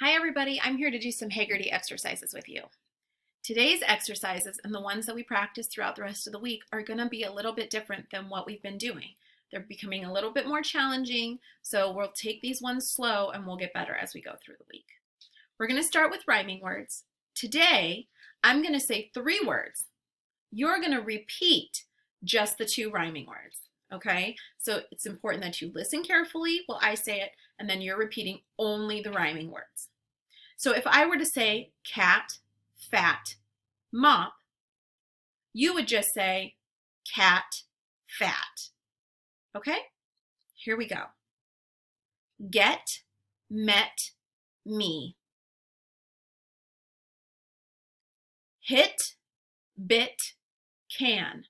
Hi everybody, I'm here to do some Heggerty exercises with you. Today's exercises and the ones that we practice throughout the rest of the week are going to be a little bit different than what we've been doing. They're becoming a little bit more challenging, so we'll take these ones slow and we'll get better as we go through the week. We're going to start with rhyming words. Today, I'm going to say 3 words. You're going to repeat just the 2 rhyming words. Okay, so it's important that you listen carefully while I say it, and then you're repeating only the rhyming words. So if I were to say cat, fat, mop, you would just say cat, fat. Okay, here we go. Get, met, me. Hit, bit, can.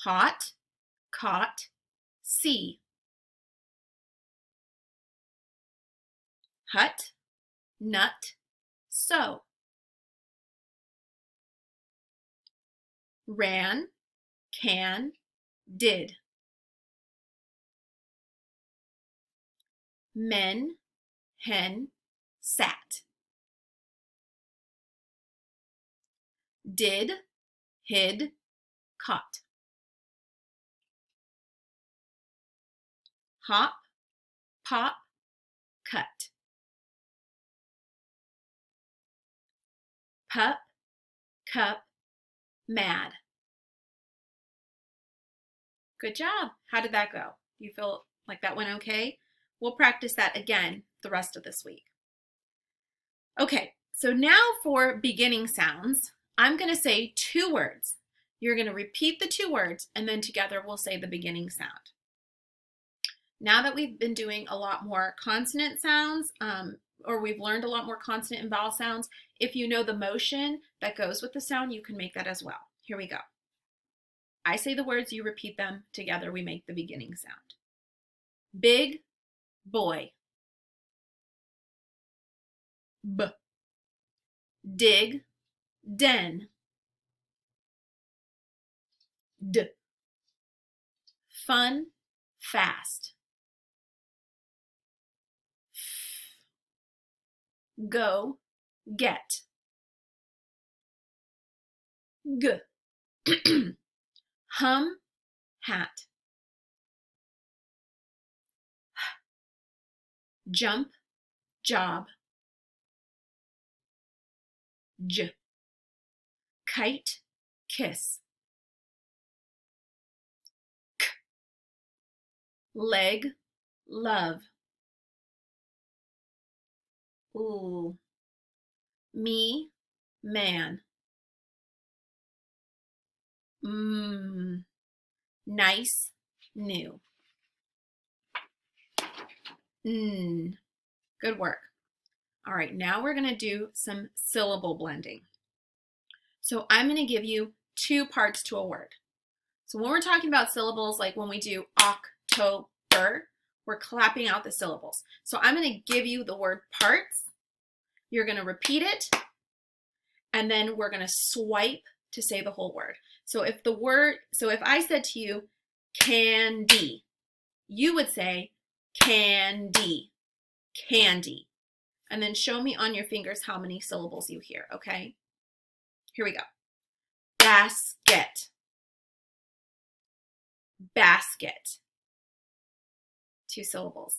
Hot, caught, see. Hut, nut, so. Ran, can, did. Men, hen, sat. Did, hid, caught. Hop, pop, cut. Pup, cup, mad. Good job. How did that go? You feel like that went okay? We'll practice that again the rest of this week. Okay, so now for beginning sounds, I'm going to say 2 words. You're going to repeat the 2 words, and then together we'll say the beginning sound. Now that we've been doing a lot more consonant sounds, or we've learned a lot more consonant and vowel sounds, if you know the motion that goes with the sound, you can make that as well. Here we go. I say the words, you repeat them. Together we make the beginning sound. Big boy. B. Dig, den. D. Fun, fast. Go, get. G. Hum, hat. Jump, job. J. Kite, kiss. K. Leg, love. Ooh. Me, man. Nice, new. Good work. All right, now we're going to do some syllable blending. So I'm going to give you 2 parts to a word. So when we're talking about syllables, like when we do October, we're clapping out the syllables. So I'm going to give you the word parts. You're going to repeat it, and then we're going to swipe to say the whole word. So if I said to you, candy, you would say candy, candy. And then show me on your fingers how many syllables you hear, okay? Here we go. Basket, basket. 2 syllables.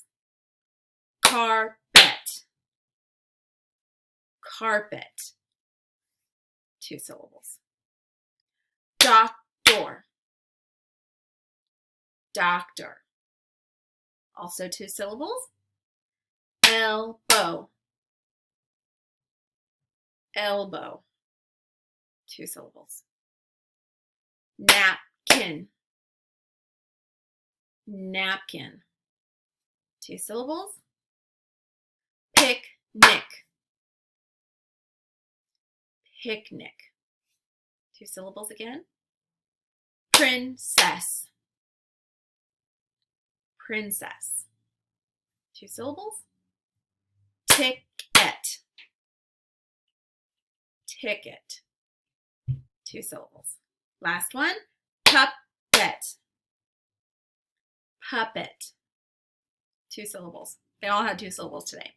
Carpet, carpet. 2 syllables. Doctor, doctor. Also 2 syllables. Elbow, elbow. 2 syllables. Napkin, napkin. 2 syllables. Picnic, picnic. 2 syllables again. Princess, princess. 2 syllables. Ticket, ticket. 2 syllables. Last one. Puppet, puppet. 2 syllables. They all had 2 syllables today.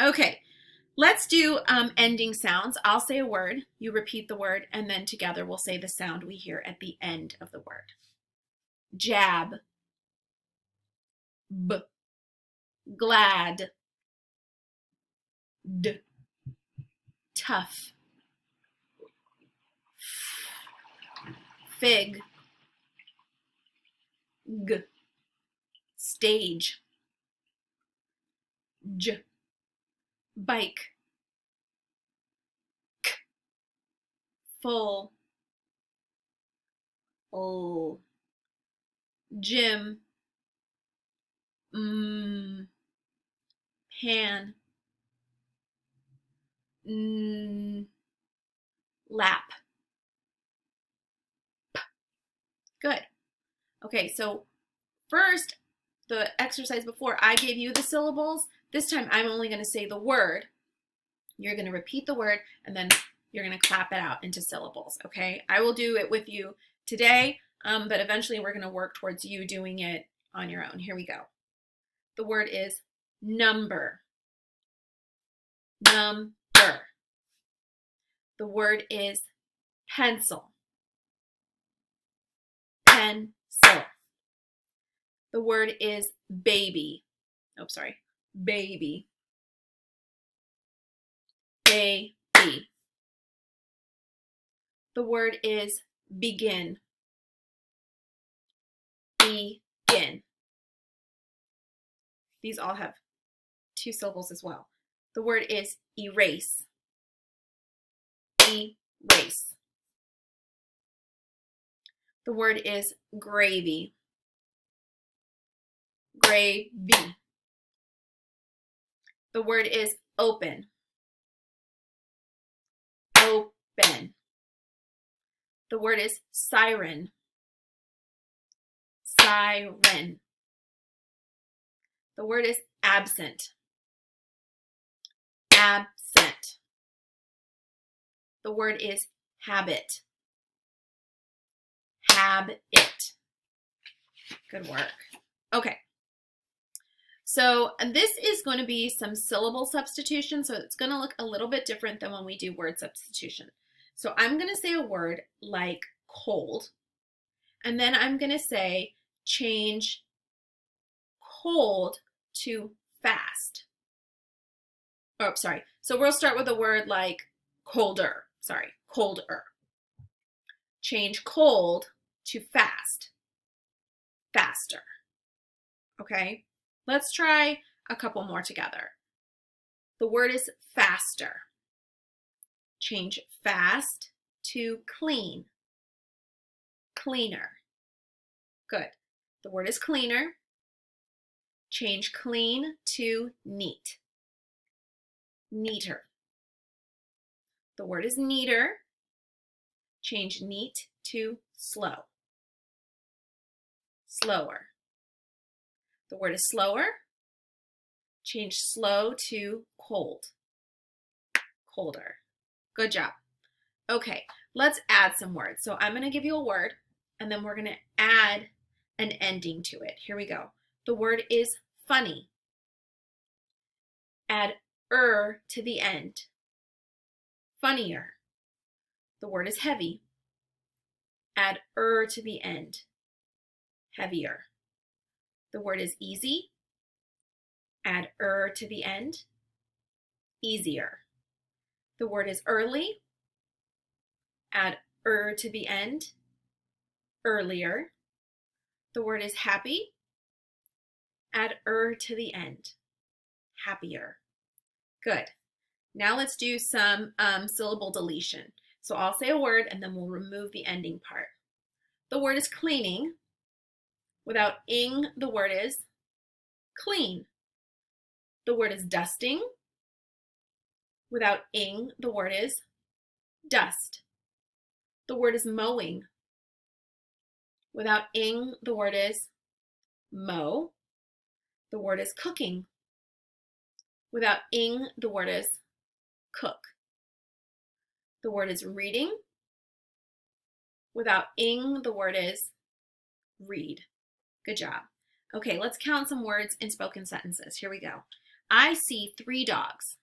Okay, let's do ending sounds. I'll say a word, you repeat the word, and then together we'll say the sound we hear at the end of the word. Jab, b, glad, d, tough, fig, g, stage, j, bike, k, full, l, gym, pan, lap. P. Good. Okay, so first, the exercise before, I gave you the syllables. This time I'm only going to say the word. You're going to repeat the word, and then you're going to clap it out into syllables, okay? I will do it with you today, but eventually we're going to work towards you doing it on your own. Here we go. The word is number. Number. The word is pencil. Pencil. The word is baby. Oh, sorry. Baby. Baby. The word is begin. Begin. These all have 2 syllables as well. The word is erase. Erase. The word is gravy. Gravy. The word is open. Open. The word is siren. Siren. The word is absent. Absent. The word is habit. Habit. Good work. Okay. So this is going to be some syllable substitution, so it's going to look a little bit different than when we do word substitution. So I'm going to say a word like cold, and then I'm going to say change cold to fast. Oh, sorry. So we'll start with a word like colder. Sorry, colder. Change cold to fast. Faster. Okay? Let's try a couple more together. The word is faster. Change fast to clean. Cleaner. Good. The word is cleaner. Change clean to neat. Neater. The word is neater. Change neat to slow. Slower. The word is slower. Change slow to cold. Colder. Good job. Okay, let's add some words. So I'm going to give you a word, and then we're going to add an ending to it. Here we go. The word is funny. Add to the end. Funnier. The word is heavy. Add to the end. Heavier. The word is easy. Add to the end. Easier. The word is early. Add to the end. Earlier. The word is happy. Add to the end. Happier. Good. Now let's do some syllable deletion. So I'll say a word and then we'll remove the ending part. The word is cleaning. Without ing, the word is clean. The word is dusting. Without ing, the word is dust. The word is mowing. Without ing, the word is mow. The word is cooking. Without ing, the word is cook. The word is reading. Without ing, the word is read. Good job. Okay, let's count some words in spoken sentences. Here we go. I see 3 dogs.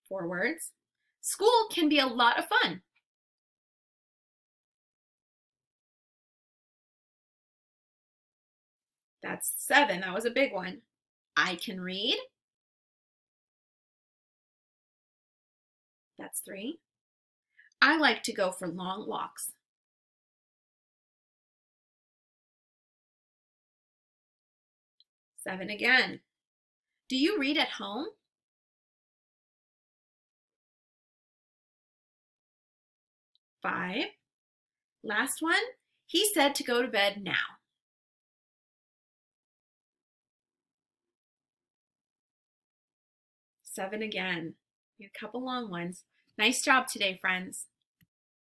4 words. School can be a lot of fun. That's 7. That was a big one. I can read. That's 3. I like to go for long walks. 7 again. Do you read at home? 5. Last one. He said to go to bed now. 7 again. A couple long ones. Nice job today, friends.